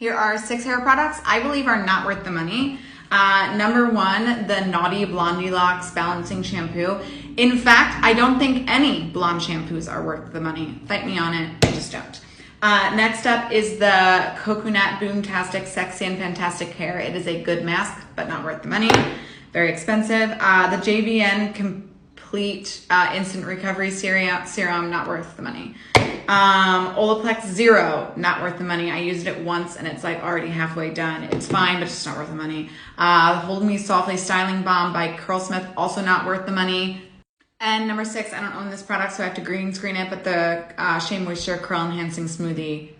Here are 6 hair products I believe are not worth the money. Number 1, the Naughty Blondie Locks Balancing Shampoo. In fact, I don't think any blonde shampoos are worth the money. Fight me on it, I just don't. Next up is the Coconut Boomtastic Sexy and Fantastic Hair. It is a good mask, but not worth the money. Very expensive. The JVN Complete Instant Recovery Serum, not worth the money. Olaplex Zero, not worth the money. I used it once and it's like already halfway done. It's fine, but just not worth the money. Hold Me Softly Styling Balm by Curlsmith, also not worth the money. And number 6, I don't own this product, so I have to green screen it, but the Shea Moisture Curl Enhancing Smoothie.